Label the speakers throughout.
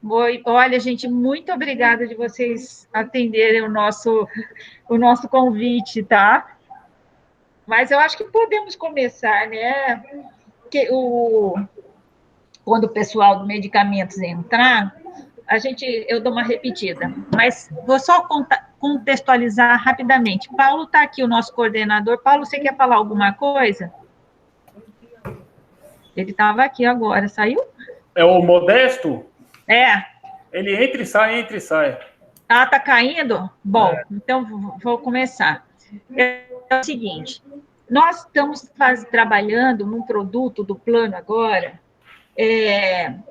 Speaker 1: Oi, olha, gente, muito obrigada de vocês atenderem o nosso convite, tá? Mas eu acho que podemos começar, né? Quando o pessoal do medicamentos entrar, eu dou uma repetida, mas vou só contextualizar rapidamente. Paulo está aqui, o nosso coordenador. Paulo, você quer falar alguma coisa? Ele estava aqui agora, saiu?
Speaker 2: É o Modesto?
Speaker 1: É.
Speaker 2: Ele entra e sai, entra e sai.
Speaker 1: Ah, tá caindo? Bom, então vou começar. É o seguinte, nós estamos trabalhando num produto do plano agora,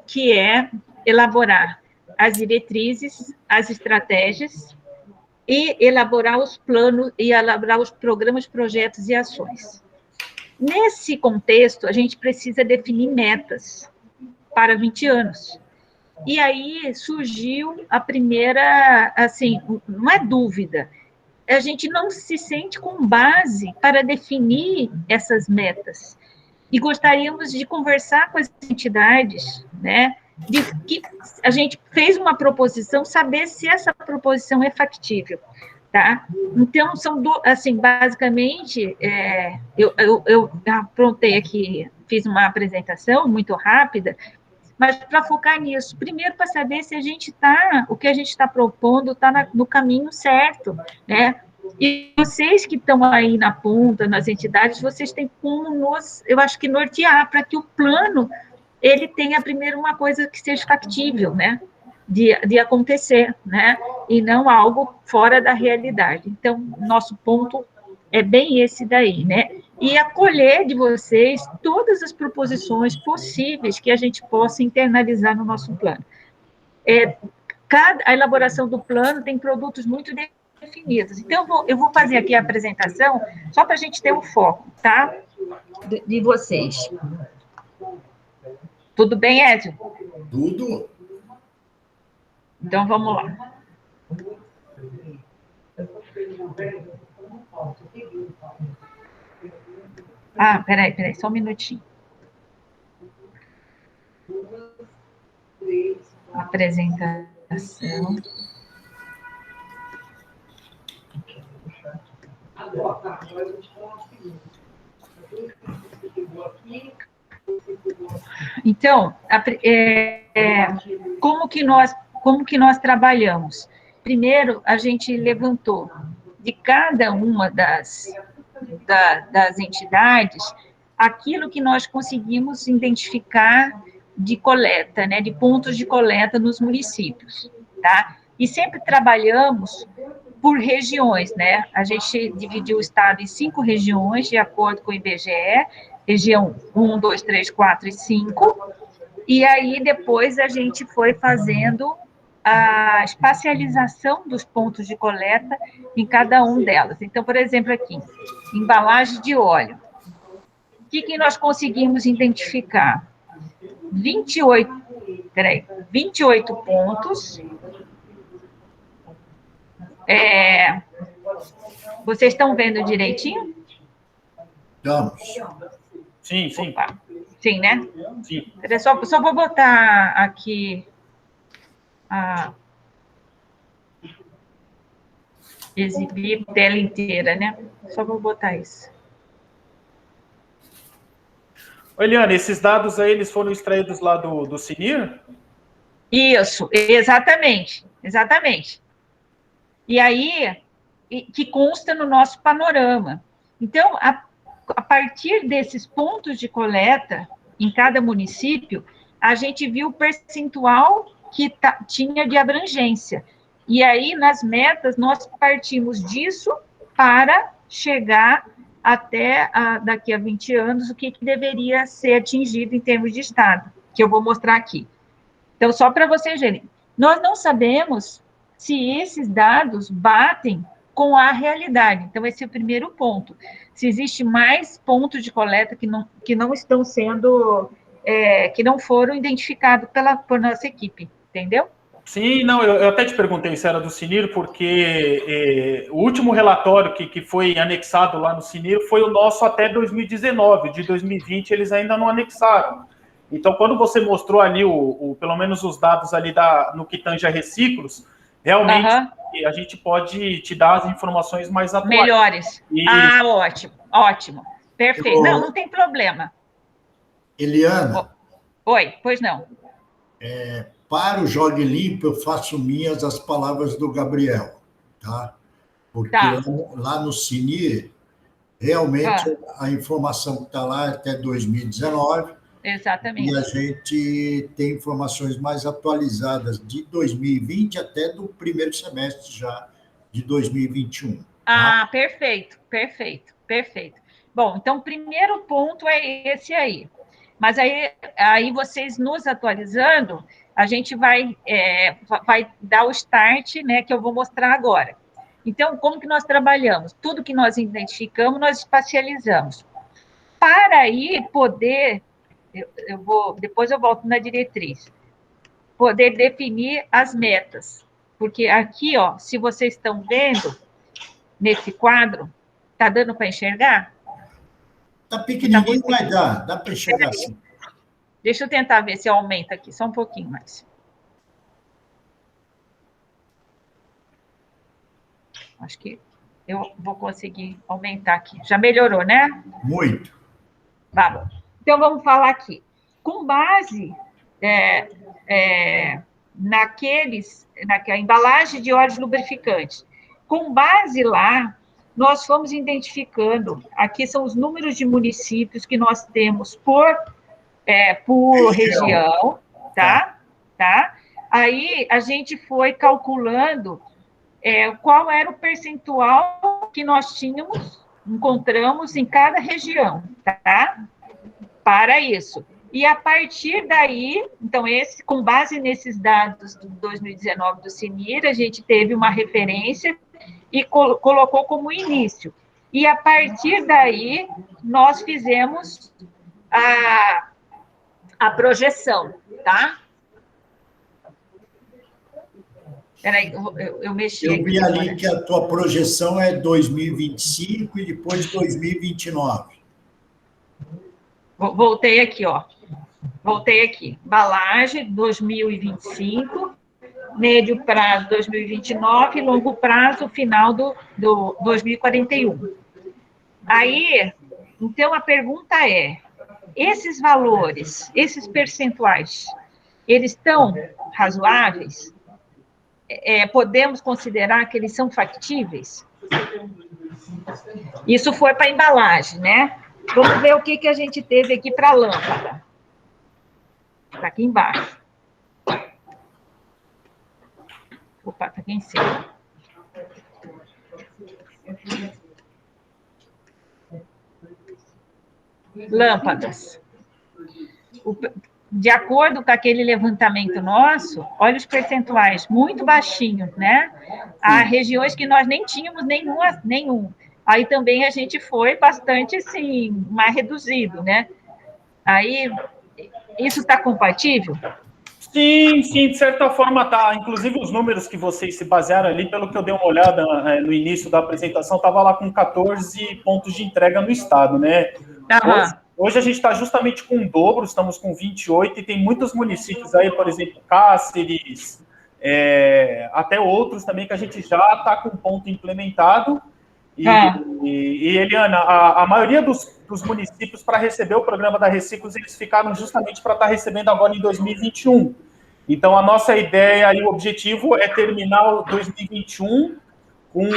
Speaker 1: que é elaborar as diretrizes, as estratégias e elaborar os planos e elaborar os programas, projetos e ações. Nesse contexto, a gente precisa definir metas para 20 anos. E aí surgiu a primeira, assim, não é dúvida, a gente não se sente com base para definir essas metas. E gostaríamos de conversar com as entidades, né? De que a gente fez uma proposição, saber se essa proposição é factível, tá? Então, assim, basicamente, eu aprontei aqui, fiz uma apresentação muito rápida, mas para focar nisso, primeiro para saber se o que a gente está propondo está no caminho certo, né? E vocês que estão aí na ponta, nas entidades, vocês têm como eu acho que nortear para que o plano ele tenha primeiro uma coisa que seja factível, né? De acontecer, né? E não algo fora da realidade. Então, nosso ponto é bem esse daí, né? E acolher de vocês todas as proposições possíveis que a gente possa internalizar no nosso plano. A elaboração do plano tem produtos muito definidos. Então, eu vou fazer aqui a apresentação só para a gente ter um foco, tá? De vocês. Tudo bem, Édio?
Speaker 3: Tudo.
Speaker 1: Então, vamos lá. Ah, peraí, só um minutinho. Apresentação. Então, como que nós trabalhamos? Primeiro, a gente levantou de cada uma das entidades aquilo que nós conseguimos identificar de coleta, né, de pontos de coleta nos municípios, tá? E sempre trabalhamos por regiões, né? A gente dividiu o estado em 5 regiões, de acordo com o IBGE, região 1, 2, 3, 4 e 5, e aí depois a gente foi fazendo a espacialização dos pontos de coleta em cada um delas. Então, por exemplo, aqui, embalagem de óleo. O que nós conseguimos identificar? 28 pontos. Vocês estão vendo direitinho?
Speaker 3: Estamos.
Speaker 2: Sim, sim.
Speaker 1: Opa. Sim, né?
Speaker 2: Sim.
Speaker 1: Só vou botar aqui exibir tela inteira, né? Só vou botar isso.
Speaker 2: Eliane, esses dados aí, eles foram extraídos lá do CNIR?
Speaker 1: Isso, exatamente. E aí, que consta no nosso panorama. Então, a partir desses pontos de coleta em cada município, a gente viu o percentual que tinha de abrangência. E aí, nas metas, nós partimos disso para chegar até daqui a 20 anos o que deveria ser atingido em termos de Estado, que eu vou mostrar aqui. Então, só para vocês verem, nós não sabemos se esses dados batem com a realidade. Então, esse é o primeiro ponto. Se existe mais pontos de coleta que não estão sendo, que não foram identificados por nossa equipe, entendeu?
Speaker 2: Sim, não, eu até te perguntei se era do CNIR, porque o último relatório que foi anexado lá no CNIR foi o nosso até 2019, de 2020 eles ainda não anexaram. Então, quando você mostrou ali, pelo menos os dados ali no que tange a reciclos, realmente a gente pode te dar as informações mais atuais.
Speaker 1: Melhores. Ah, ótimo, ótimo. Perfeito. Não, não tem problema.
Speaker 3: Eliana.
Speaker 1: Oi, pois não.
Speaker 3: Para o Jogue Limpo, eu faço minhas as palavras do Gabriel, tá? Porque lá no CINIR, realmente a informação que está lá é até 2019.
Speaker 1: Exatamente.
Speaker 3: E a gente tem informações mais atualizadas de 2020 até do primeiro semestre já de 2021.
Speaker 1: Tá? Ah, perfeito, perfeito, perfeito. Bom, então o primeiro ponto é esse aí. Mas aí vocês nos atualizando, a gente vai dar o start, né, que eu vou mostrar agora. Então, como que nós trabalhamos? Tudo que nós identificamos, nós espacializamos. Para aí poder, depois eu volto na diretriz, poder definir as metas. Porque aqui, ó, se vocês estão vendo, nesse quadro, está dando para enxergar?
Speaker 3: Está pequenininho, mas dá para enxergar sim.
Speaker 1: Deixa eu tentar ver se aumenta aqui, só um pouquinho mais. Acho que eu vou conseguir aumentar aqui. Já melhorou, né?
Speaker 3: Muito.
Speaker 1: Vamos. Então, vamos falar aqui. Com base naquela embalagem de óleos lubrificantes, com base lá, nós fomos identificando, aqui são os números de municípios que nós temos por região, tá? Aí a gente foi calculando qual era o percentual que nós encontramos em cada região, tá? Para isso. E a partir daí, então, com base nesses dados de 2019 do CINIR, a gente teve uma referência e colocou como início. E a partir daí, nós fizemos a projeção, tá? Peraí, eu mexi aqui.
Speaker 3: Eu vi ali que a tua projeção é 2025 e depois 2029.
Speaker 1: Voltei aqui, ó. Voltei aqui. Embalagem 2025, médio prazo 2029, longo prazo final do 2041. Aí, então a pergunta é: esses valores, esses percentuais, eles estão razoáveis? Podemos considerar que eles são factíveis? Isso foi para a embalagem, né? Vamos ver o que a gente teve aqui para a lâmpada. Está aqui embaixo. Opa, está aqui em cima. Lâmpadas. De acordo com aquele levantamento nosso, olha os percentuais, muito baixinhos, né? Há regiões que nós nem tínhamos nenhum. Aí também a gente foi bastante, assim, mais reduzido, né? Aí, isso está compatível?
Speaker 2: Sim, de certa forma tá. Inclusive, os números que vocês se basearam ali, pelo que eu dei uma olhada no início da apresentação, estava lá com 14 pontos de entrega no estado, né? Hoje a gente está justamente com o dobro, estamos com 28, e tem muitos municípios aí, por exemplo, Cáceres, até outros também, que a gente já está com ponto implementado. E Eliana, a maioria dos municípios, para receber o programa da Reciclos, eles ficaram justamente para estar recebendo agora em 2021. Então, a nossa ideia e o objetivo é terminar o 2021 com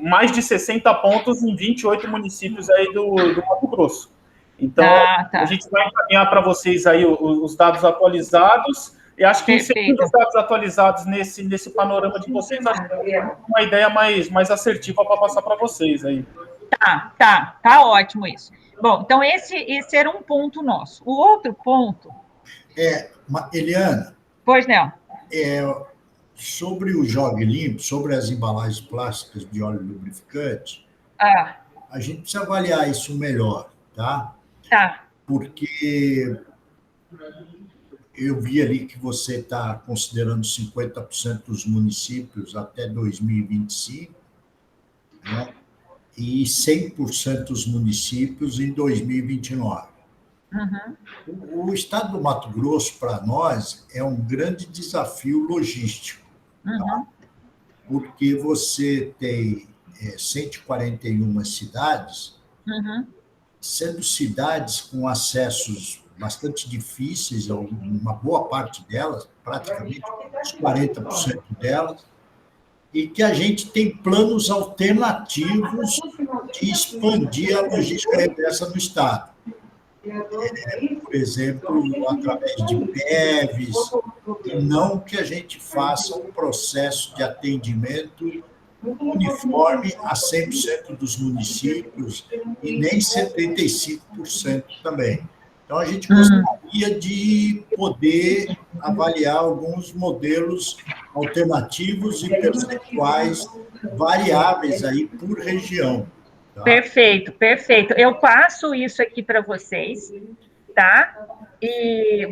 Speaker 2: mais de 60 pontos em 28 municípios aí do Mato Grosso. Então, a gente vai encaminhar para vocês aí os dados atualizados, e acho que inserindo os dados atualizados nesse panorama de vocês, acho que é uma ideia mais assertiva para passar para vocês aí.
Speaker 1: Tá ótimo isso. Bom, então esse era um ponto nosso. O outro ponto...
Speaker 3: Eliana...
Speaker 1: Pois não.
Speaker 3: Sobre o Jogue Limpo, sobre as embalagens plásticas de óleo lubrificante, a gente precisa avaliar isso melhor, tá? Porque eu vi ali que você está considerando 50% dos municípios até 2025, né? E 100% dos municípios em 2029. O estado do Mato Grosso, para nós, é um grande desafio logístico, tá? Porque você tem 141 cidades, sendo cidades com acessos bastante difíceis, uma boa parte delas, praticamente uns 40% delas, e que a gente tem planos alternativos de expandir a logística reversa no Estado. Por exemplo, através de PEVs, e não que a gente faça um processo de atendimento uniforme a 100% dos municípios e nem 75% também. Então, a gente gostaria de poder avaliar alguns modelos alternativos e percentuais variáveis aí por região. Tá?
Speaker 1: Perfeito, perfeito. Eu passo isso aqui para vocês, tá? E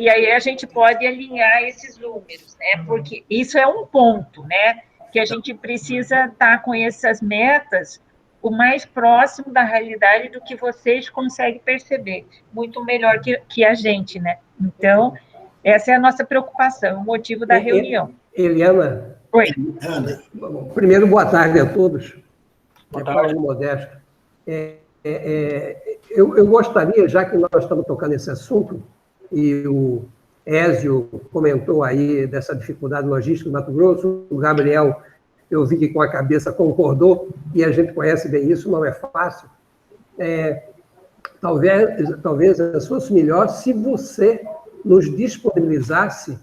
Speaker 1: aí a gente pode alinhar esses números, né? Porque isso é um ponto, né? Que a gente precisa estar com essas metas o mais próximo da realidade do que vocês conseguem perceber, muito melhor que a gente, né? Então, essa é a nossa preocupação, o motivo da reunião.
Speaker 4: Eliana.
Speaker 1: Oi.
Speaker 3: Ana.
Speaker 4: Primeiro, boa tarde a todos.
Speaker 2: Boa tarde.
Speaker 4: Modesto. Eu gostaria, já que nós estamos tocando nesse assunto, e o Ézio comentou aí dessa dificuldade logística do Mato Grosso, o Gabriel, eu vi que com a cabeça concordou, e a gente conhece bem isso, não é fácil. Talvez fosse melhor se você nos disponibilizasse,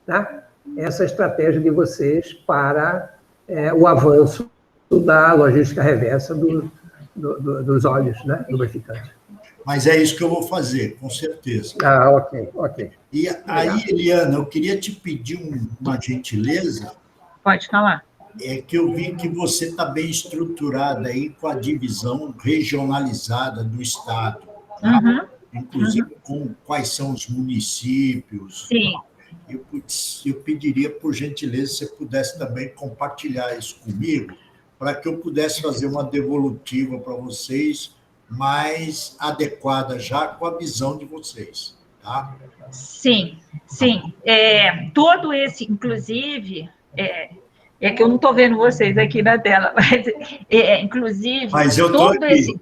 Speaker 4: tá, essa estratégia de vocês para o avanço da logística reversa dos óleos, né, lubrificantes.
Speaker 3: Mas é isso que eu vou fazer, com certeza.
Speaker 4: Ah, ok.
Speaker 3: E aí, Eliana, eu queria te pedir uma gentileza.
Speaker 1: Pode falar.
Speaker 3: É que eu vi que você está bem estruturada aí com a divisão regionalizada do Estado, tá? Inclusive com quais são os municípios.
Speaker 1: Sim.
Speaker 3: Eu pediria, por gentileza, se você pudesse também compartilhar isso comigo, para que eu pudesse fazer uma devolutiva para vocês mais adequada já com a visão de vocês, tá?
Speaker 1: Sim. Todo esse, inclusive, é que eu não estou vendo vocês aqui na tela, mas, inclusive...
Speaker 3: Mas eu estou aqui.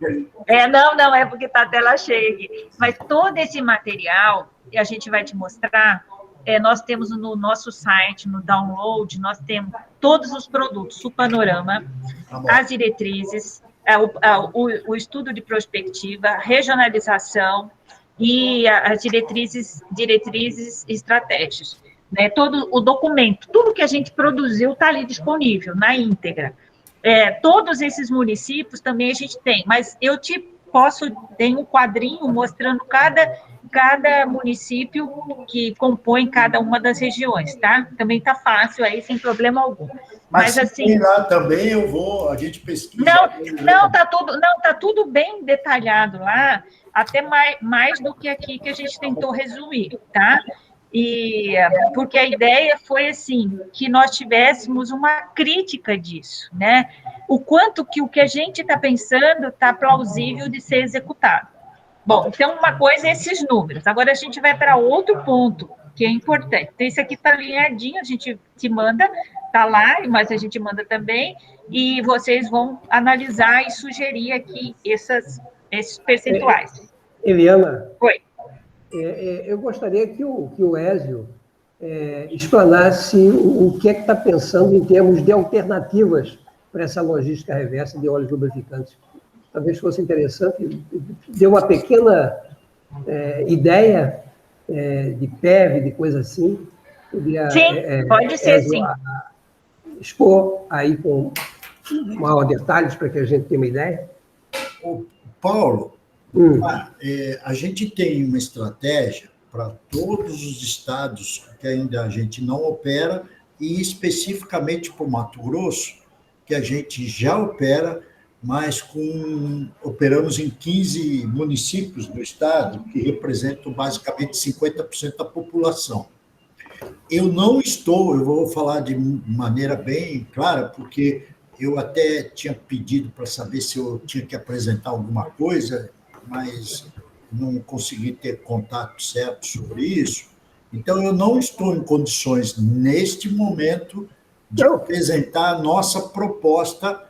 Speaker 1: Não, é porque está a tela cheia aqui. Mas todo esse material, a gente vai te mostrar, nós temos no nosso site, no download, nós temos todos os produtos, o panorama, as diretrizes, o estudo de prospectiva, regionalização e as diretrizes e estratégias. Né? Todo o documento, tudo que a gente produziu está ali disponível, na íntegra. Todos esses municípios também a gente tem, mas eu tem um quadrinho mostrando cada município que compõe cada uma das regiões, tá? Também tá fácil aí, sem problema algum.
Speaker 3: Mas
Speaker 1: assim,
Speaker 3: lá também a gente pesquisa.
Speaker 1: Tá tudo bem detalhado lá, até mais do que aqui que a gente tentou resumir, tá? Porque a ideia foi assim, que nós tivéssemos uma crítica disso, né? O quanto que o que a gente está pensando está plausível de ser executado. Bom, então uma coisa é esses números. Agora a gente vai para outro ponto que é importante. Então, isso aqui está alinhadinho, a gente te manda, está lá, mas a gente manda também, e vocês vão analisar e sugerir aqui esses percentuais.
Speaker 4: Eliana.
Speaker 1: Oi.
Speaker 4: Eu gostaria que o Ézio explanasse o que é que está pensando em termos de alternativas para essa logística reversa de óleos lubrificantes. Talvez fosse interessante, deu uma pequena ideia de PEV, de coisa assim. Podia,
Speaker 1: sim, pode ser, sim.
Speaker 4: Expor aí com maior detalhes para que a gente tenha uma ideia.
Speaker 3: Paulo, a gente tem uma estratégia para todos os estados que ainda a gente não opera e especificamente para o Mato Grosso, que a gente já opera, mas operamos em 15 municípios do estado, que representam basicamente 50% da população. Eu vou falar de maneira bem clara, porque eu até tinha pedido para saber se eu tinha que apresentar alguma coisa, mas não consegui ter contato certo sobre isso. Então, eu não estou em condições, neste momento, de apresentar a nossa proposta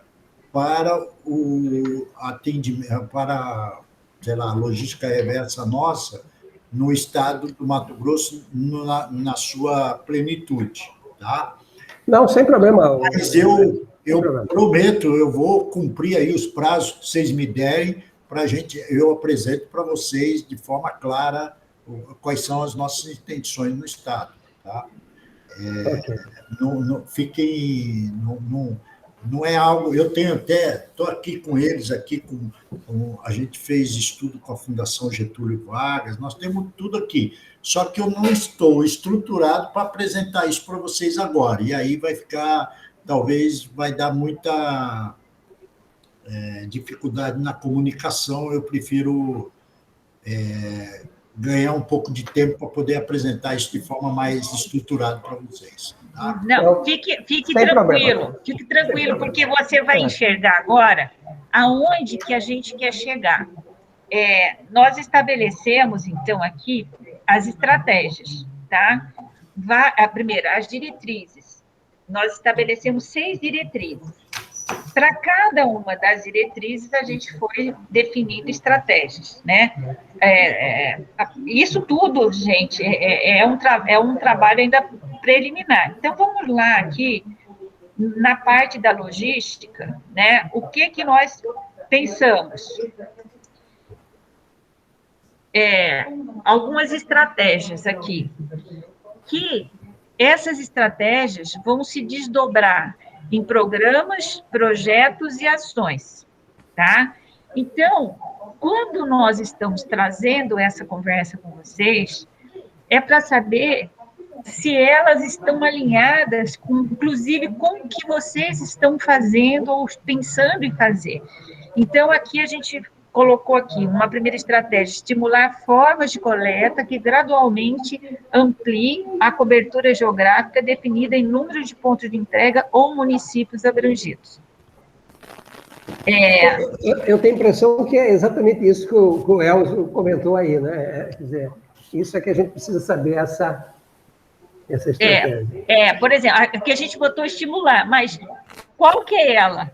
Speaker 3: para o atendimento, para, sei lá, a logística reversa nossa no estado do Mato Grosso na sua plenitude, tá?
Speaker 4: Não, sem problema.
Speaker 3: Mas eu prometo, eu vou cumprir aí os prazos que vocês me derem para a gente, eu apresento para vocês de forma clara quais são as nossas intenções no estado, tá? Não fiquem, não é algo. Eu tenho até, estou aqui com eles, a gente fez estudo com a Fundação Getúlio Vargas, nós temos tudo aqui, só que eu não estou estruturado para apresentar isso para vocês agora, e aí vai ficar, talvez vai dar muita dificuldade na comunicação, eu prefiro ganhar um pouco de tempo para poder apresentar isso de forma mais estruturada para vocês. Tá?
Speaker 1: Não, fique tranquilo, porque você vai enxergar agora aonde que a gente quer chegar. Nós estabelecemos, então, aqui as estratégias, tá? Primeiro, as diretrizes. Nós estabelecemos 6 diretrizes. Para cada uma das diretrizes, a gente foi definindo estratégias, né? Isso tudo, gente, é um trabalho ainda preliminar. Então, vamos lá aqui, na parte da logística, né? O que nós pensamos? Algumas estratégias aqui, que essas estratégias vão se desdobrar em programas, projetos e ações, tá? Então, quando nós estamos trazendo essa conversa com vocês, é para saber se elas estão alinhadas, inclusive, com o que vocês estão fazendo ou pensando em fazer. Então, aqui a gente colocou aqui uma primeira estratégia, estimular formas de coleta que gradualmente ampliem a cobertura geográfica definida em número de pontos de entrega ou municípios abrangidos.
Speaker 4: Eu tenho a impressão que é exatamente isso que o Elzo comentou aí, né? Quer dizer, isso é que a gente precisa saber, essa estratégia.
Speaker 1: Por exemplo, aqui a gente botou estimular, mas qual que é ela?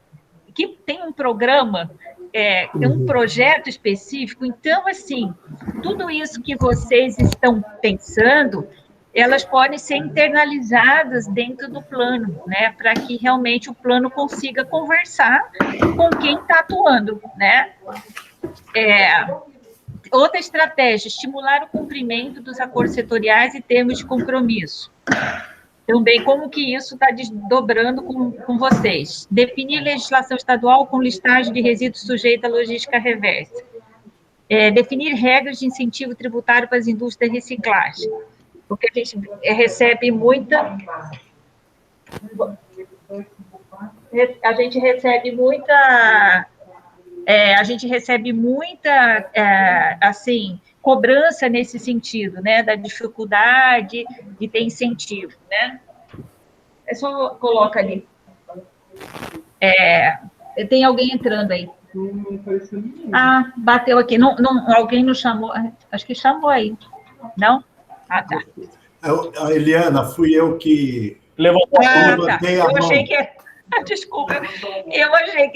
Speaker 1: Que tem um programa, tem um projeto específico, então, assim, tudo isso que vocês estão pensando, elas podem ser internalizadas dentro do plano, né, para que realmente o plano consiga conversar com quem está atuando, né. Outra estratégia, estimular o cumprimento dos acordos setoriais e termos de compromisso. Também, como que isso está desdobrando com vocês? Definir legislação estadual com listagem de resíduos sujeita à logística reversa. Definir regras de incentivo tributário para as indústrias de reciclagem. Porque a gente recebe muita... assim, cobrança nesse sentido, né, da dificuldade de ter incentivo, né? Só coloca ali. Tem alguém entrando aí. Bateu aqui. Alguém nos chamou. Acho que chamou aí. Não? Tá.
Speaker 3: A Eliana, fui eu que
Speaker 1: levantei a mão. Eu achei que... Desculpa, eu achei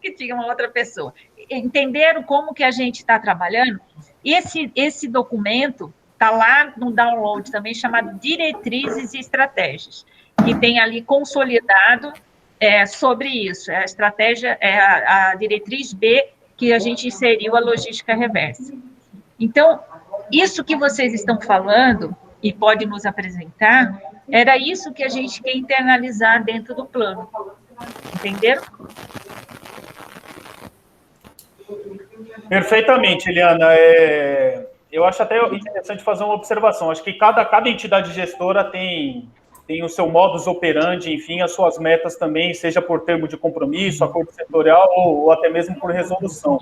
Speaker 1: que tinha uma outra pessoa. Entenderam como que a gente está trabalhando? Esse documento está lá no download também, chamado Diretrizes e Estratégias, que tem ali consolidado sobre isso. A estratégia é a diretriz B, que a gente inseriu a logística reversa. Então, isso que vocês estão falando, e pode nos apresentar, era isso que a gente quer internalizar dentro do plano. Entenderam?
Speaker 2: Perfeitamente, Eliana. Eu acho até interessante fazer uma observação. Acho que cada entidade gestora tem o seu modus operandi, enfim, as suas metas também, seja por termo de compromisso, acordo setorial ou até mesmo por resolução.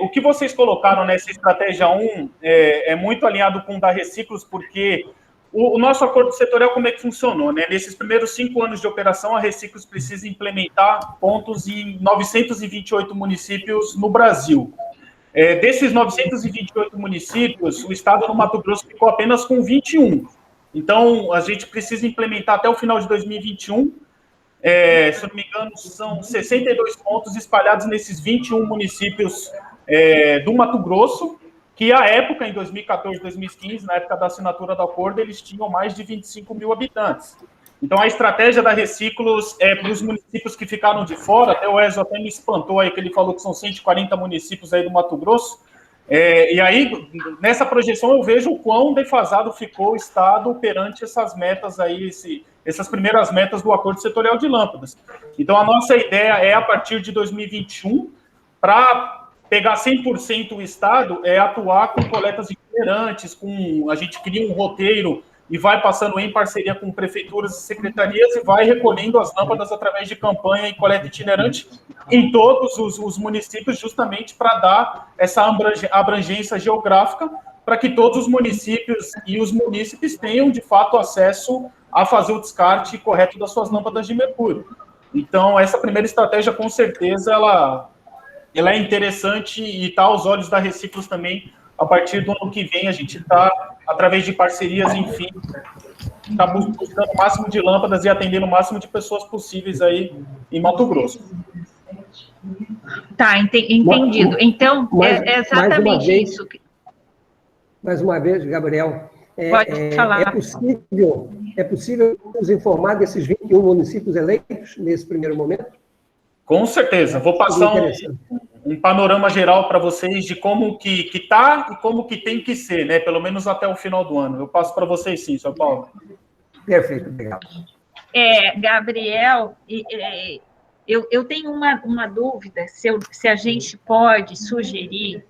Speaker 2: O que vocês colocaram nessa estratégia 1 é muito alinhado com o da Reciclos, porque o nosso acordo setorial, como é que funcionou, né? Nesses primeiros 5 anos de operação, a Reciclos precisa implementar pontos em 928 municípios no Brasil. Desses 928 municípios, o estado do Mato Grosso ficou apenas com 21. Então, a gente precisa implementar até o final de 2021, se eu não me engano, são 62 pontos espalhados nesses 21 municípios do Mato Grosso, que à época, em 2014, 2015, na época da assinatura do acordo, eles tinham mais de 25 mil habitantes. Então, a estratégia da Reciclos para os municípios que ficaram de fora, até o Ezio até me espantou aí, que ele falou que são 140 municípios aí do Mato Grosso, e aí, nessa projeção, eu vejo o quão defasado ficou o Estado perante essas metas aí, essas primeiras metas do Acordo Setorial de Lâmpadas. Então, a nossa ideia é, a partir de 2021, para pegar 100% o Estado, atuar com coletas itinerantes, a gente cria um roteiro e vai passando em parceria com prefeituras e secretarias e vai recolhendo as lâmpadas através de campanha e coleta itinerante em todos os municípios, justamente para dar essa abrangência geográfica, para que todos os municípios e os munícipes tenham, de fato, acesso a fazer o descarte correto das suas lâmpadas de mercúrio. Então, essa primeira estratégia, com certeza, ela é interessante e está aos olhos da Reciclos também. A partir do ano que vem, a gente está, através de parcerias, enfim, está buscando o máximo de lâmpadas e atendendo o máximo de pessoas possíveis aí em Mato Grosso.
Speaker 1: Tá, entendido. Então, é exatamente isso.
Speaker 4: Mais uma vez, Gabriel,
Speaker 1: pode falar.
Speaker 4: É possível nos informar desses 21 municípios eleitos nesse primeiro momento?
Speaker 2: Com certeza. Vou passar um panorama geral para vocês de como que está e como que tem que ser, né? Pelo menos até o final do ano. Eu passo para vocês sim, São Paulo.
Speaker 4: Perfeito, obrigado.
Speaker 1: Gabriel, eu tenho uma dúvida, se a gente pode sugerir,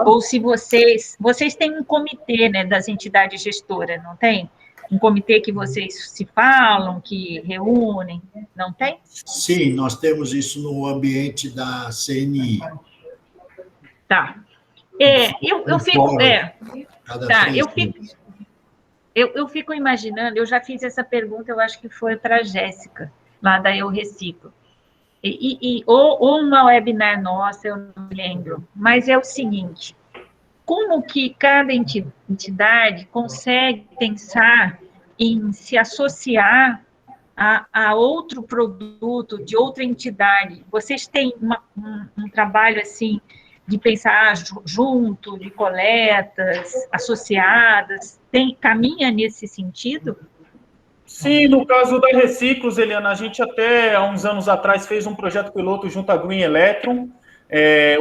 Speaker 1: ou se vocês têm um comitê, né, das entidades gestoras, não tem? Um comitê que vocês se falam, que reúnem, não tem?
Speaker 3: Sim, nós temos isso no ambiente da CNI.
Speaker 1: Tá. Eu fico imaginando, eu já fiz essa pergunta, eu acho que foi para a Jéssica, lá da Eu Reciclo. Ou numa webinar nossa, eu não lembro, mas é o seguinte: como que cada entidade consegue pensar em se associar a outro produto de outra entidade? Vocês têm um trabalho assim de pensar junto, de coletas associadas, caminha nesse sentido?
Speaker 2: Sim, no caso da Reciclos, Eliana, a gente até há uns anos atrás fez um projeto piloto junto à Green Electron.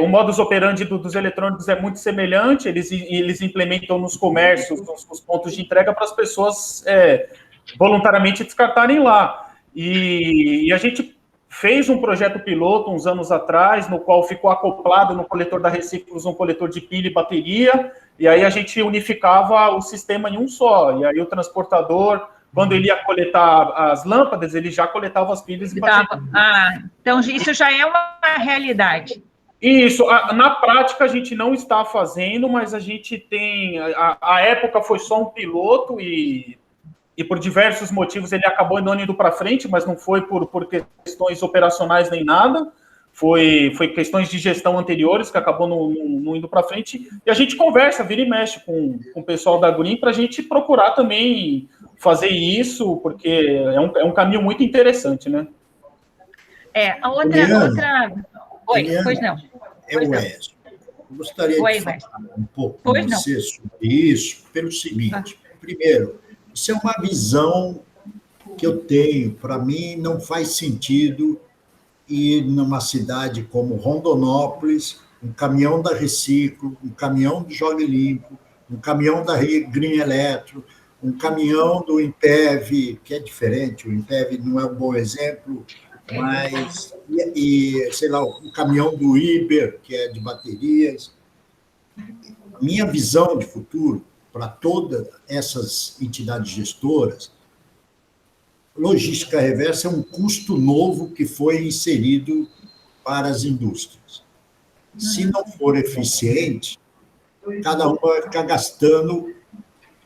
Speaker 2: O modus operandi dos eletrônicos é muito semelhante, eles implementam nos comércios, nos pontos de entrega, para as pessoas voluntariamente descartarem lá. E a gente fez um projeto piloto uns anos atrás, no qual ficou acoplado no coletor da Reciclos um coletor de pilha e bateria, e aí a gente unificava o sistema em um só, e aí o transportador, quando ele ia coletar as lâmpadas, ele já coletava as pilhas e baterias.
Speaker 1: Então isso já é uma realidade.
Speaker 2: Isso, na prática a gente não está fazendo, mas a gente tem, a época foi só um piloto e por diversos motivos ele acabou não indo para frente, mas não foi por questões operacionais nem nada, foi questões de gestão anteriores que acabou não indo para frente, e a gente conversa, vira e mexe com o pessoal da Green para a gente procurar também fazer isso, porque é um caminho muito interessante, né?
Speaker 1: A outra... Oi,
Speaker 3: Eliana,
Speaker 1: pois não.
Speaker 3: É o Ezio. Eu gostaria de falar um pouco com você sobre isso, pelo seguinte. Primeiro, isso é uma visão que eu tenho. Para mim, não faz sentido ir numa cidade como Rondonópolis, um caminhão da Reciclo, um caminhão do Jogue Limpo, um caminhão da Green Electro, um caminhão do Impev, que é diferente, o Impev não é um bom exemplo, mas, sei lá, o caminhão do Iber, que é de baterias. Minha visão de futuro para todas essas entidades gestoras, logística reversa é um custo novo que foi inserido para as indústrias. Se não for eficiente, cada uma vai ficar gastando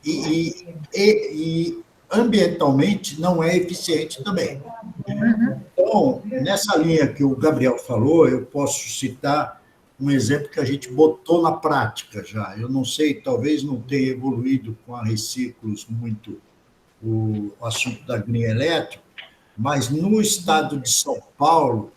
Speaker 3: e ambientalmente não é eficiente também. Então, nessa linha que o Gabriel falou, eu posso citar um exemplo que a gente botou na prática já. Eu não sei, talvez não tenha evoluído com a Reciclos muito o assunto da Green Electro, mas no estado de São Paulo,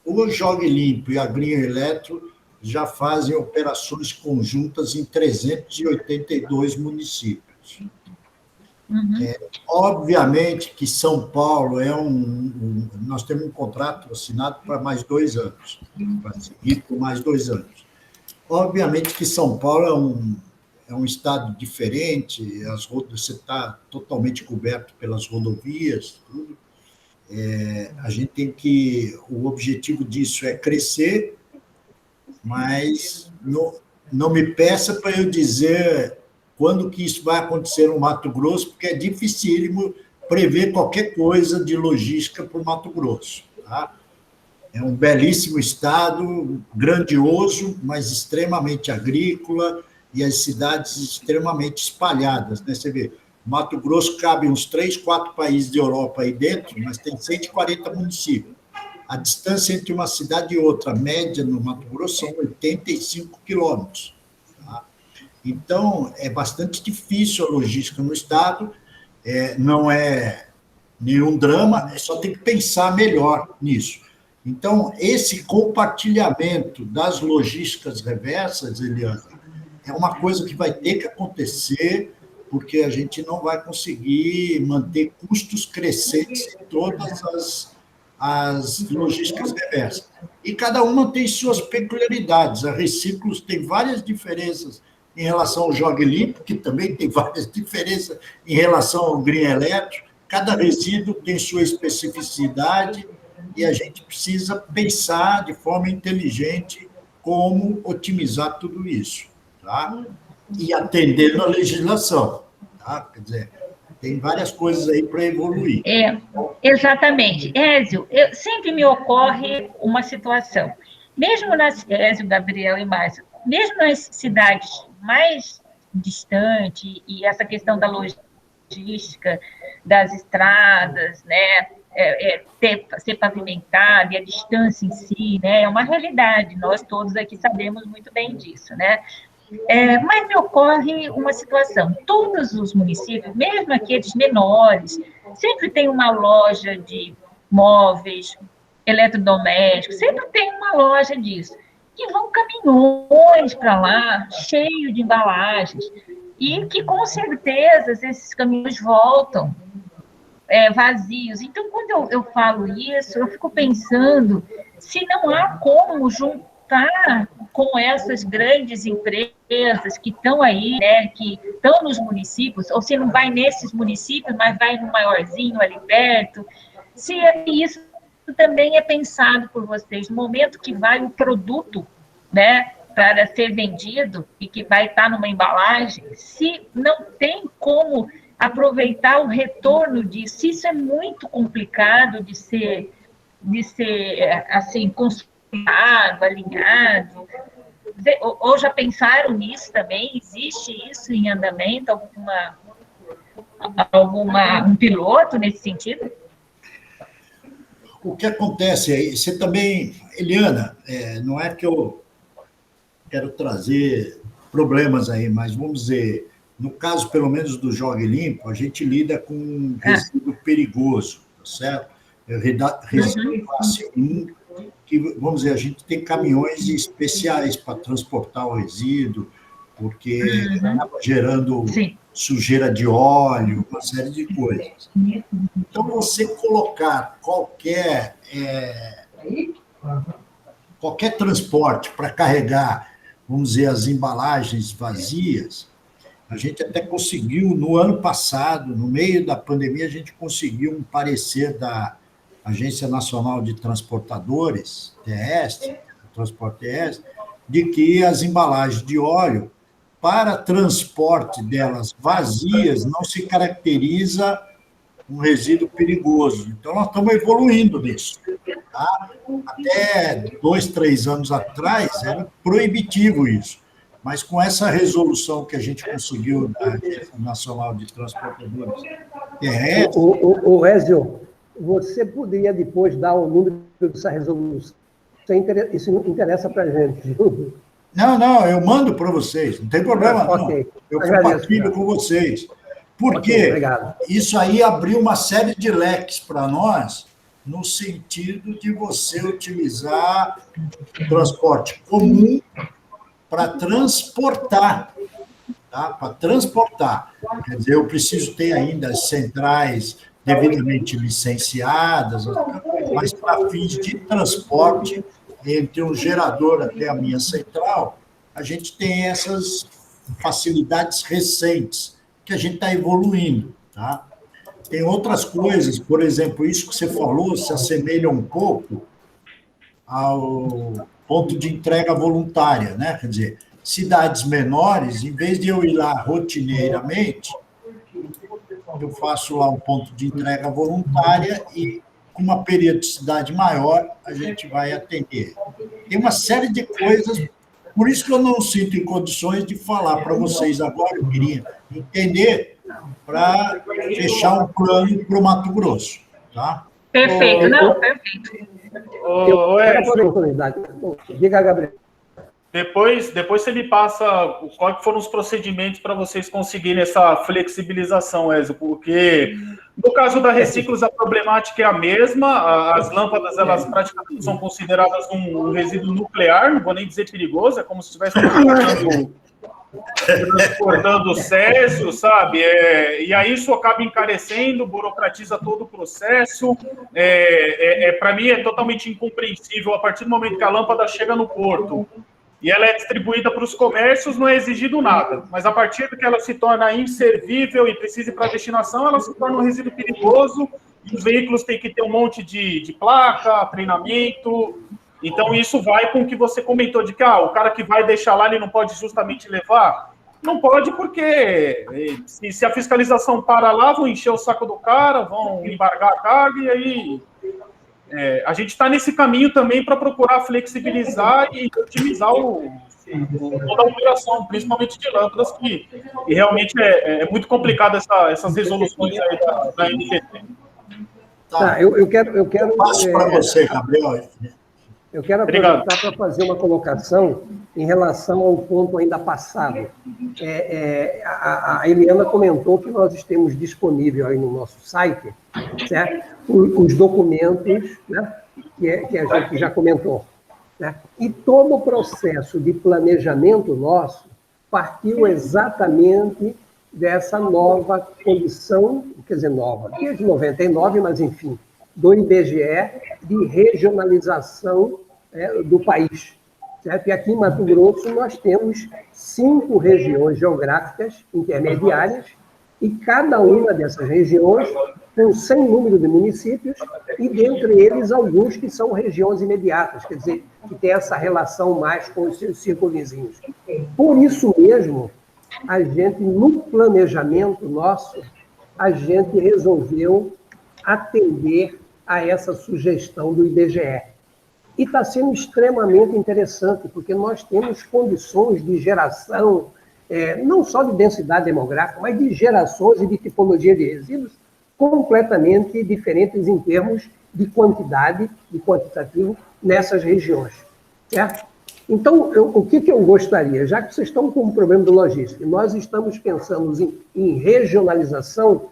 Speaker 3: o Jogue Limpo e a Green Electro já fazem operações conjuntas em 382 municípios. Obviamente que São Paulo nós temos um contrato assinado para mais 2 anos, para seguir por mais 2 anos. Obviamente que São Paulo é um estado diferente, você está totalmente coberto pelas rodovias, tudo. A gente tem o objetivo disso é crescer, mas não me peça para eu dizer quando que isso vai acontecer no Mato Grosso, porque é dificílimo prever qualquer coisa de logística para o Mato Grosso. Tá? É um belíssimo estado, grandioso, mas extremamente agrícola, e as cidades extremamente espalhadas. Né? Você vê, Mato Grosso cabe uns 3, 4 países da Europa aí dentro, mas tem 140 municípios. A distância entre uma cidade e outra, média no Mato Grosso, são 85 quilômetros. Tá? Então, é bastante difícil a logística no estado, não é nenhum drama, só tem que pensar melhor nisso. Então, esse compartilhamento das logísticas reversas, Eliana, é uma coisa que vai ter que acontecer, porque a gente não vai conseguir manter custos crescentes em todas as logísticas reversas. E cada uma tem suas peculiaridades. A Reciclos tem várias diferenças em relação ao Jogue Limpo, que também tem várias diferenças em relação ao Green Electro. Cada resíduo tem sua especificidade e a gente precisa pensar de forma inteligente como otimizar tudo isso, tá? E atendendo a legislação. Tá? Quer dizer, tem várias coisas aí para evoluir.
Speaker 1: Exatamente. Ézio, sempre me ocorre uma situação. Mesmo Ézio, Gabriel e Márcio, mesmo nas cidades mais distantes, e essa questão da logística, das estradas, né, ser pavimentado, e a distância em si, né, é uma realidade, nós todos aqui sabemos muito bem disso, né? Mas me ocorre uma situação, todos os municípios, mesmo aqueles menores, sempre tem uma loja de móveis, eletrodomésticos, sempre tem uma loja disso, que vão caminhões para lá, cheio de embalagens, e que com certeza esses caminhões voltam vazios. Então, quando eu falo isso, eu fico pensando se não há como juntar com essas grandes empresas que estão aí, né, que estão nos municípios, ou se não vai nesses municípios, mas vai no maiorzinho ali perto, se isso também é pensado por vocês, no momento que vai o produto, né, para ser vendido e que vai estar numa embalagem, se não tem como aproveitar o retorno disso, isso é muito complicado de ser assim, consolidado, alinhado. Ou já pensaram nisso também? Existe isso em andamento? Um piloto nesse sentido?
Speaker 3: O que acontece aí, você também, Eliana, não é que eu quero trazer problemas aí, mas vamos dizer, no caso, pelo menos, do Jogue Limpo, a gente lida com um resíduo perigoso, tá certo? Resíduo classe 1, que, vamos dizer, a gente tem caminhões especiais para transportar o resíduo, porque acaba gerando sujeira de óleo, uma série de coisas. Então, você colocar qualquer transporte para carregar, vamos dizer, as embalagens vazias, a gente até conseguiu, no ano passado, no meio da pandemia, a gente conseguiu um parecer da Agência Nacional de Transportadores, Transporte Terrestre, de que as embalagens de óleo, para transporte delas vazias, não se caracteriza um resíduo perigoso. Então, nós estamos evoluindo nisso. Tá? Até 2, 3 anos atrás, era proibitivo isso. Mas com essa resolução que a gente conseguiu da Agência Nacional de Transportadores Terrestres...
Speaker 4: Ézio, você poderia depois dar o número dessa resolução Isso interessa para a gente.
Speaker 3: Não, eu mando para vocês, não tem problema não.
Speaker 4: Okay.
Speaker 3: Eu compartilho com vocês. Porque isso aí abriu uma série de leques para nós, no sentido de você utilizar o transporte comum para transportar. Tá? Para transportar. Quer dizer, eu preciso ter ainda as centrais devidamente licenciadas, mas para fins de transporte, entre um gerador até a minha central, a gente tem essas facilidades recentes, que a gente está evoluindo. Tá? Tem outras coisas, por exemplo, isso que você falou se assemelha um pouco ao ponto de entrega voluntária, né? Quer dizer, cidades menores, em vez de eu ir lá rotineiramente, eu faço lá um ponto de entrega voluntária e, com uma periodicidade maior, a gente vai atender. Tem uma série de coisas, por isso que eu não sinto em condições de falar para vocês agora, eu queria entender para fechar um plano para o Mato Grosso. Tá?
Speaker 1: Perfeito, perfeito.
Speaker 4: Diga, Gabriel.
Speaker 2: Depois você me passa quais foram os procedimentos para vocês conseguirem essa flexibilização, Ezio, porque no caso da Reciclos a problemática é a mesma, as lâmpadas elas praticamente são consideradas um resíduo nuclear, não vou nem dizer perigoso, é como se estivesse transportando césio, sabe? E aí isso acaba encarecendo, burocratiza todo o processo. Para mim é totalmente incompreensível, a partir do momento que a lâmpada chega no porto e ela é distribuída para os comércios, não é exigido nada. Mas a partir do que ela se torna inservível e precisa ir para a destinação, ela se torna um resíduo perigoso, e os veículos têm que ter um monte de placa, treinamento. Então, isso vai com o que você comentou, de que o cara que vai deixar lá, ele não pode justamente levar? Não pode, porque se a fiscalização para lá, vão encher o saco do cara, vão embargar a carga, e aí... a gente está nesse caminho também para procurar flexibilizar e otimizar toda a operação, principalmente de lâmpadas, que realmente é muito complicado essas resoluções aí da NTT.
Speaker 4: Tá, eu quero
Speaker 3: passo para você, Gabriel.
Speaker 4: Eu quero aproveitar para fazer uma colocação em relação ao ponto ainda passado. A Eliana comentou que nós temos disponível aí no nosso site, certo? Os documentos, né, que a gente já comentou. Né? E todo o processo de planejamento nosso partiu exatamente dessa nova condição, quer dizer, nova, desde 99, mas enfim, do IBGE de regionalização do país. Certo? E aqui em Mato Grosso nós temos 5 regiões geográficas intermediárias e cada uma dessas regiões tem sem número de municípios e, dentre eles, alguns que são regiões imediatas, quer dizer, que tem essa relação mais com os seus circunvizinhos. Por isso mesmo, a gente, no planejamento nosso, a gente resolveu atender a essa sugestão do IBGE. E está sendo extremamente interessante, porque nós temos condições de geração, não só de densidade demográfica, mas de gerações e de tipologia de resíduos completamente diferentes em termos de quantidade e quantitativo nessas regiões. Certo? Então, o que eu gostaria, já que vocês estão com o problema do logística, nós estamos pensando em regionalização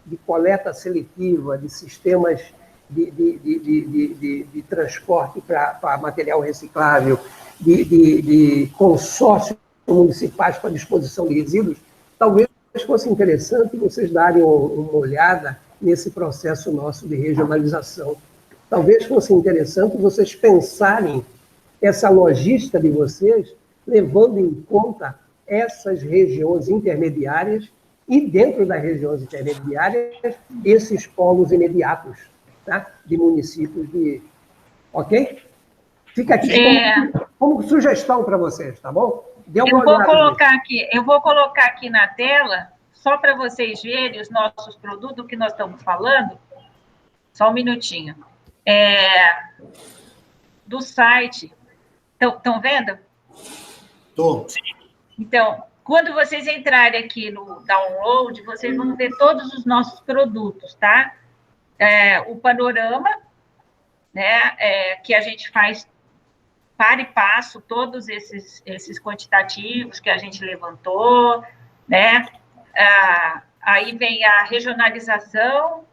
Speaker 4: de coleta seletiva, de sistemas de transporte para material reciclável, de consórcios municipais para disposição de resíduos, talvez fosse interessante vocês darem uma olhada nesse processo nosso de regionalização. Talvez fosse interessante vocês pensarem essa logística de vocês, levando em conta essas regiões intermediárias e, dentro das regiões intermediárias, esses polos imediatos, tá? De municípios de... Ok? Fica aqui como sugestão para vocês, tá bom?
Speaker 1: Eu vou colocar aqui na tela, só para vocês verem os nossos produtos, o que nós estamos falando. Só um minutinho. Do site. Estão vendo?
Speaker 3: Estou.
Speaker 1: Então, quando vocês entrarem aqui no download, vocês vão ver todos os nossos produtos, tá? O panorama, né, que a gente faz para e passo todos esses quantitativos que a gente levantou, né? Aí vem a regionalização.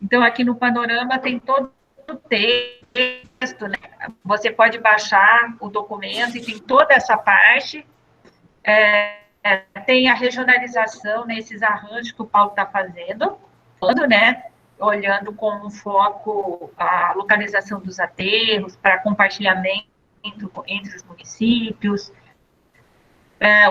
Speaker 1: Então, aqui no panorama tem todo o texto, né? Você pode baixar o documento e tem toda essa parte. Tem a regionalização nesses arranjos que o Paulo está fazendo, né? Olhando com um foco a localização dos aterros, para compartilhamento entre os municípios,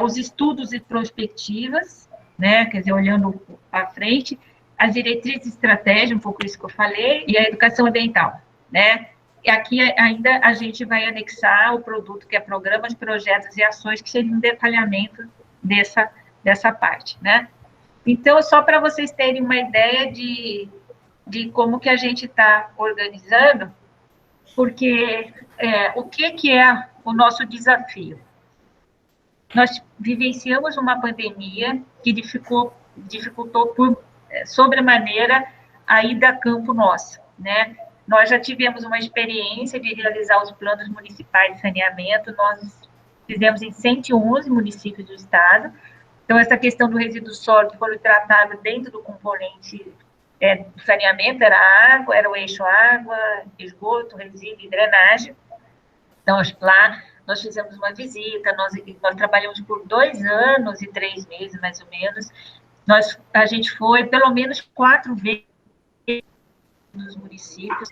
Speaker 1: os estudos e prospectivas, né? Quer dizer, olhando para frente, as diretrizes de estratégia, um pouco isso que eu falei, e a educação ambiental, né? E aqui ainda a gente vai anexar o produto que é programas, projetos e ações, que seria um detalhamento dessa parte, né? Então, só para vocês terem uma ideia de como que a gente está organizando, porque o que é o nosso desafio? Nós vivenciamos uma pandemia que dificultou por sobremaneira a ida a campo nossa, né? Nós já tivemos uma experiência de realizar os planos municipais de saneamento, nós fizemos em 111 municípios do estado. Então, essa questão do resíduo sólido foi tratada dentro do componente do saneamento, era água, era o eixo água, esgoto, resíduo e drenagem. Então, lá nós fizemos uma visita, nós trabalhamos por 2 anos e 3 meses, mais ou menos. A gente foi pelo menos 4 vezes nos municípios,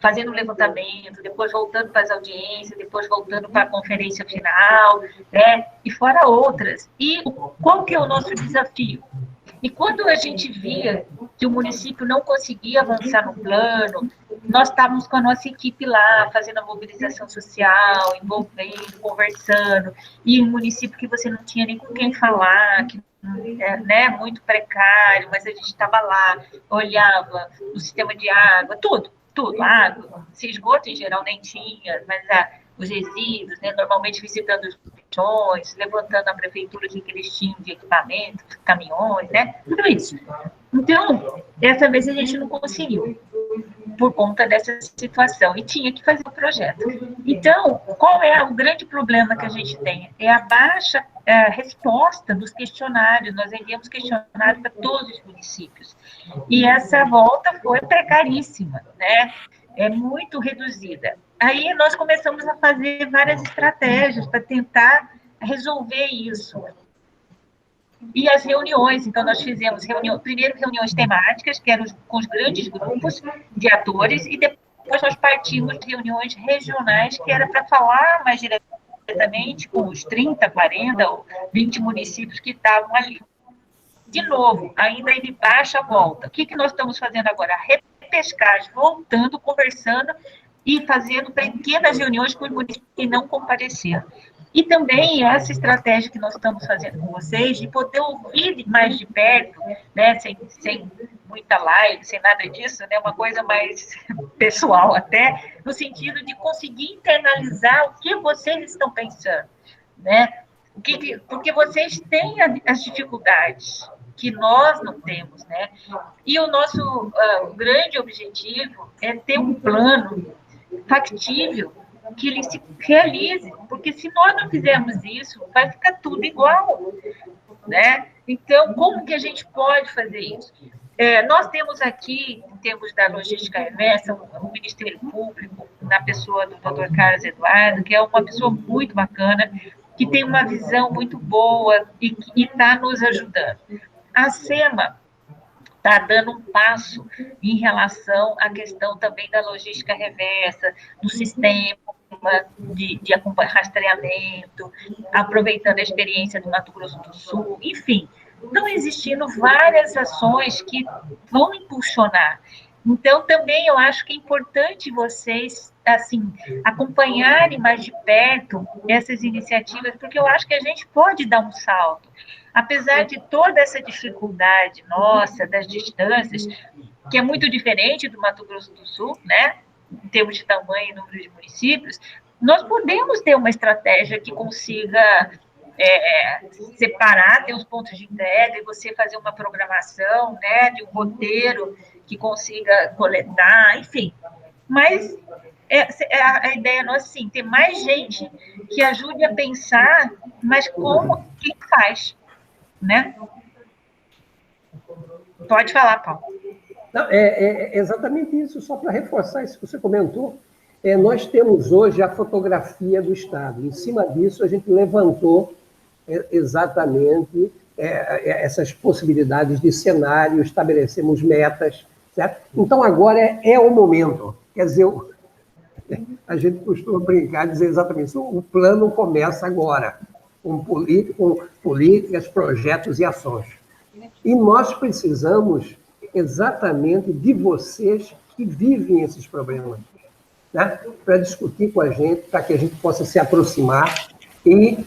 Speaker 1: fazendo um levantamento, depois voltando para as audiências, depois voltando para a conferência final, né? E fora outras. E qual que é o nosso desafio? E quando a gente via que o município não conseguia avançar no plano, nós estávamos com a nossa equipe lá, fazendo a mobilização social, envolvendo, conversando, e um município que você não tinha nem com quem falar, que né, muito precário, mas a gente estava lá, olhava o sistema de água, tudo, água, se esgoto em geral nem tinha, mas os resíduos, né, normalmente visitando os lixões, levantando a prefeitura o que eles tinham de equipamento, caminhões, né, tudo isso. Então, dessa vez a gente não conseguiu, por conta dessa situação, e tinha que fazer o projeto. Então, qual é o grande problema que a gente tem? É a baixa resposta dos questionários. Nós enviamos questionários para todos os municípios, e essa volta foi precaríssima, né? É muito reduzida. Aí nós começamos a fazer várias estratégias para tentar resolver isso. E as reuniões, então nós fizemos primeiro reuniões temáticas, que eram com os grandes grupos de atores, e depois nós partimos de reuniões regionais, que era para falar mais diretamente com os 30, 40, ou 20 municípios que estavam ali. De novo, ainda ele baixa a volta. O que nós estamos fazendo agora? Repescagem, voltando, conversando e fazendo pequenas reuniões com os municípios que não compareceram. E também essa estratégia que nós estamos fazendo com vocês, de poder ouvir mais de perto, né, sem muita live, sem nada disso, né, uma coisa mais pessoal até, no sentido de conseguir internalizar o que vocês estão pensando, né? Porque vocês têm as dificuldades que nós não temos, né? E o nosso grande objetivo é ter um plano factível que ele se realize, porque se nós não fizermos isso, vai ficar tudo igual, né? Então, como que a gente pode fazer isso? Nós temos aqui, em termos da logística reversa, o Ministério Público, na pessoa do Dr. Carlos Eduardo, que é uma pessoa muito bacana, que tem uma visão muito boa e está nos ajudando. A SEMA está dando um passo em relação à questão também da logística reversa, do sistema de rastreamento, aproveitando a experiência do Mato Grosso do Sul, enfim, estão existindo várias ações que vão impulsionar. Então, também eu acho que é importante vocês, assim, acompanharem mais de perto essas iniciativas, porque eu acho que a gente pode dar um salto. Apesar de toda essa dificuldade nossa, das distâncias, que é muito diferente do Mato Grosso do Sul, né? Em termos de tamanho e número de municípios, nós podemos ter uma estratégia que consiga separar, ter os pontos de entrega, e você fazer uma programação, né, de um roteiro que consiga coletar, enfim. Mas a ideia nossa, sim, ter mais gente que ajude a pensar, mas como, quem faz, né? Pode falar, Paulo.
Speaker 4: Não, é exatamente isso, só para reforçar isso que você comentou. Nós temos hoje a fotografia do Estado. Em cima disso, a gente levantou exatamente essas possibilidades de cenário, estabelecemos metas, certo? Então, agora é o momento. Quer dizer, a gente costuma brincar, dizer exatamente isso, o plano começa agora, com políticas, projetos e ações. E nós precisamos exatamente de vocês que vivem esses problemas, né? Para discutir com a gente, para que a gente possa se aproximar e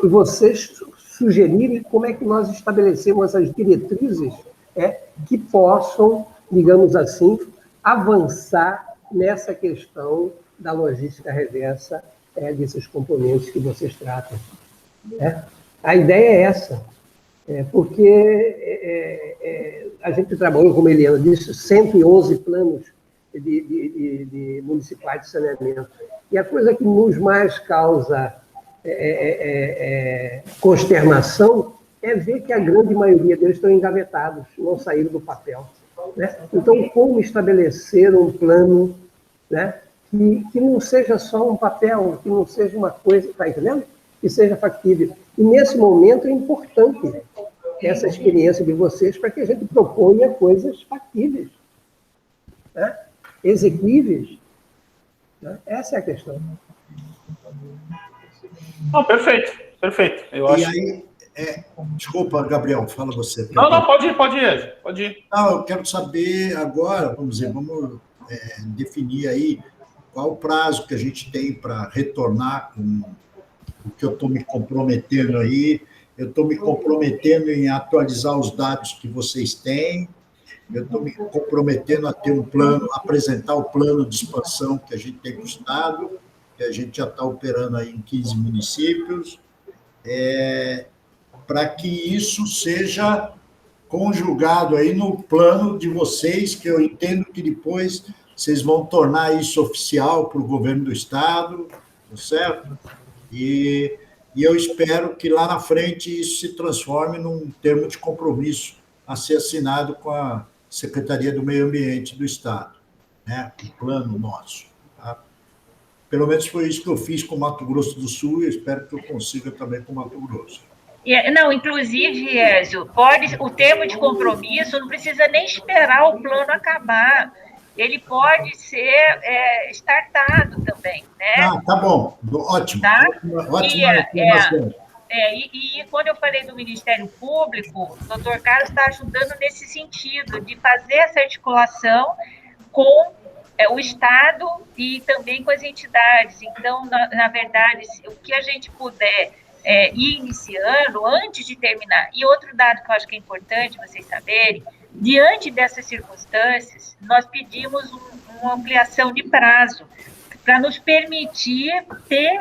Speaker 4: vocês sugerirem como é que nós estabelecemos as diretrizes que possam, digamos assim, avançar nessa questão da logística reversa desses componentes que vocês tratam. A ideia é essa, porque a gente trabalhou, como a Eliana disse, 111 planos de municipais de saneamento. E a coisa que nos mais causa consternação é ver que a grande maioria deles estão engavetados, não saíram do papel, né? Então, como estabelecer um plano, né, que não seja só um papel, que não seja uma coisa, está entendendo? Que seja factível. E, nesse momento, é importante essa experiência de vocês para que a gente proponha coisas factíveis, né? Exequíveis. Né? Essa é a questão.
Speaker 2: Não, perfeito. Eu acho.
Speaker 3: Aí, desculpa, Gabriel, fala você.
Speaker 2: Não, pode ir.
Speaker 3: Não, eu quero saber agora, vamos definir aí qual o prazo que a gente tem para retornar com o que eu estou me comprometendo aí. Eu estou me comprometendo em atualizar os dados que vocês têm. Eu estou me comprometendo a ter um plano, apresentar o plano de expansão que a gente tem para o Estado, que a gente já está operando aí em 15 municípios, para que isso seja conjugado aí no plano de vocês, que eu entendo que depois vocês vão tornar isso oficial para o governo do Estado, tá certo? E eu espero que lá na frente isso se transforme num termo de compromisso a ser assinado com a Secretaria do Meio Ambiente do Estado, né? O plano nosso. Tá? Pelo menos foi isso que eu fiz com o Mato Grosso do Sul e eu espero que eu consiga também com o Mato Grosso.
Speaker 1: Não, inclusive, Ézio, o termo de compromisso não precisa nem esperar o plano acabar. Ele pode ser startado também, né?
Speaker 3: Tá bom. Ótimo.
Speaker 1: Tá?
Speaker 3: Ótima informação.
Speaker 1: E quando eu falei do Ministério Público, o doutor Carlos está ajudando nesse sentido, de fazer essa articulação com o Estado e também com as entidades. Então, na verdade, o que a gente puder ir iniciando antes de terminar. E outro dado que eu acho que é importante vocês saberem, diante dessas circunstâncias, nós pedimos uma ampliação de prazo para nos permitir ter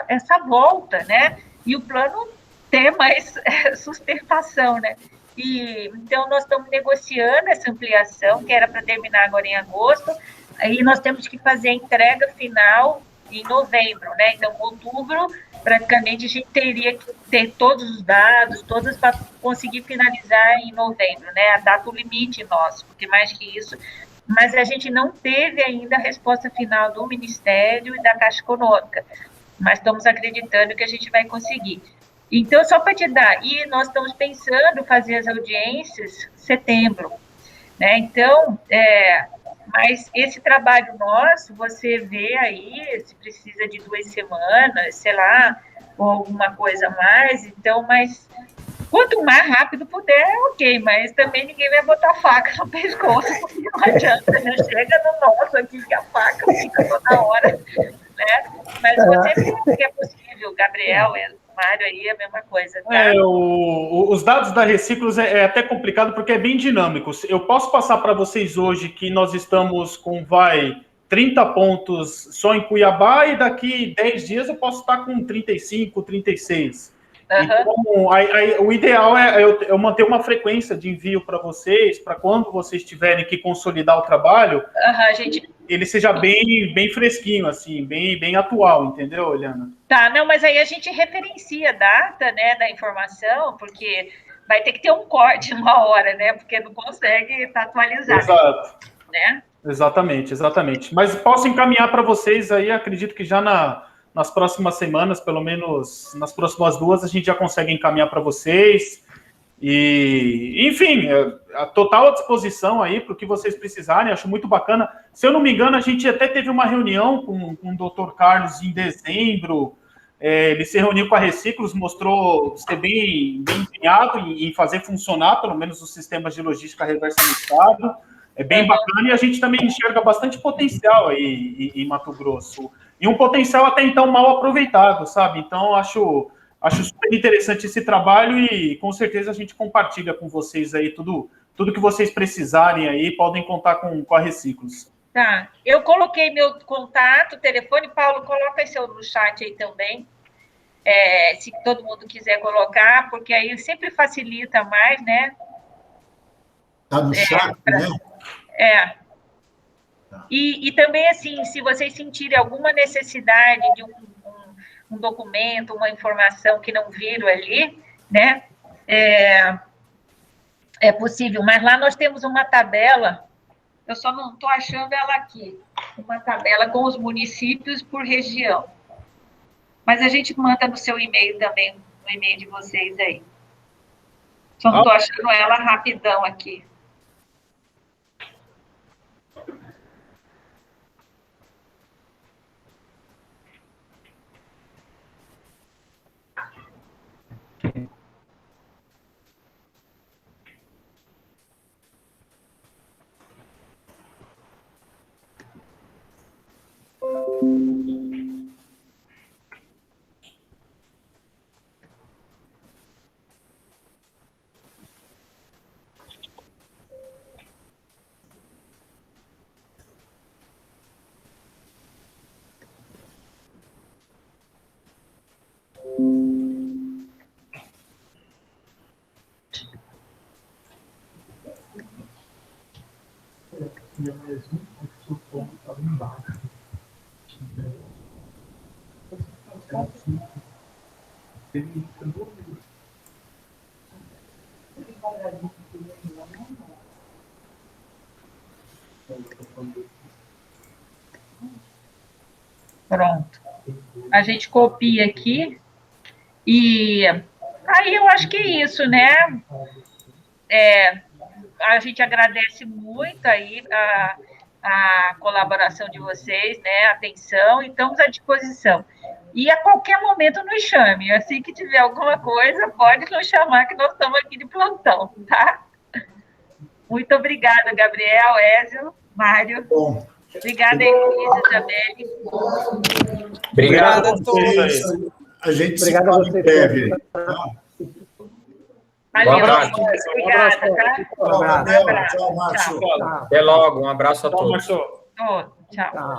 Speaker 1: essa volta, né? E o plano ter mais sustentação, né? Então, nós estamos negociando essa ampliação, que era para terminar agora em agosto, aí nós temos que fazer a entrega final em novembro, né? Então, outubro, praticamente, a gente teria que ter todos os dados, todas para conseguir finalizar em novembro, né? A data limite nosso, porque mais que isso. Mas a gente não teve ainda a resposta final do Ministério e da Caixa Econômica, mas estamos acreditando que a gente vai conseguir. Então, só para te dar, e nós estamos pensando fazer as audiências em setembro, né? Então, mas esse trabalho nosso, você vê aí, se precisa de 2 semanas, sei lá, ou alguma coisa a mais, então, mas quanto mais rápido puder, ok, mas também ninguém vai botar faca no pescoço, porque não adianta, né? Chega no nosso aqui que a faca fica toda hora, né? Mas você vê que é possível, Gabriel, Mário aí, a mesma coisa. Tá?
Speaker 2: Os dados da Reciclos é até complicado porque é bem dinâmico. Eu posso passar para vocês hoje que nós estamos com, 30 pontos só em Cuiabá e daqui 10 dias eu posso estar com 35, 36. Então, o ideal é eu manter uma frequência de envio para vocês, para quando vocês tiverem que consolidar o trabalho, ele seja bem fresquinho, assim, bem atual, entendeu, Eliana?
Speaker 1: Tá, não, mas aí a gente referencia a data, né, da informação, porque vai ter que ter um corte uma hora, né, porque não consegue estar atualizado.
Speaker 2: Exato.
Speaker 1: Né?
Speaker 2: Exatamente. Mas posso encaminhar para vocês aí, acredito que já nas próximas semanas, pelo menos nas próximas 2, a gente já consegue encaminhar para vocês. E, enfim, a total disposição aí para o que vocês precisarem, acho muito bacana. Se eu não me engano, a gente até teve uma reunião com o Dr. Carlos em dezembro. Ele se reuniu com a Reciclos, mostrou ser bem empenhado em fazer funcionar, pelo menos, os sistemas de logística reversa no estado. É bem bacana e a gente também enxerga bastante potencial aí em Mato Grosso. E um potencial até então mal aproveitado, sabe? Então, acho super interessante esse trabalho e com certeza a gente compartilha com vocês aí tudo que vocês precisarem aí, podem contar com a Reciclos.
Speaker 1: Tá, eu coloquei meu contato, telefone, Paulo, coloca seu no chat aí também, se todo mundo quiser colocar, porque aí sempre facilita mais, né?
Speaker 3: Tá no chat, né?
Speaker 1: E também, assim, se vocês sentirem alguma necessidade de um documento, uma informação que não viram ali, né? É possível, mas lá nós temos uma tabela, eu só não estou achando ela aqui, uma tabela com os municípios por região. Mas a gente manda no seu e-mail também, no e-mail de vocês aí. Só não estou achando ela rapidão aqui. Pronto. A gente copia aqui e aí eu acho que é isso, né? A gente agradece muito aí a colaboração de vocês, né? A atenção, e estamos à disposição. E a qualquer momento nos chame. Assim que tiver alguma coisa, pode nos chamar, que nós estamos aqui de plantão, tá? Muito obrigada, Gabriel, Ézio, Mário.
Speaker 3: Bom.
Speaker 1: Obrigada, Elisa, Isabelle.
Speaker 5: Obrigado a todos.
Speaker 3: A gente se fala em breve.
Speaker 1: Valeu,
Speaker 5: obrigada,
Speaker 1: tá?
Speaker 3: Tchau, Márcio.
Speaker 5: Até logo, um abraço a todos.
Speaker 1: Tchau.
Speaker 4: Tá.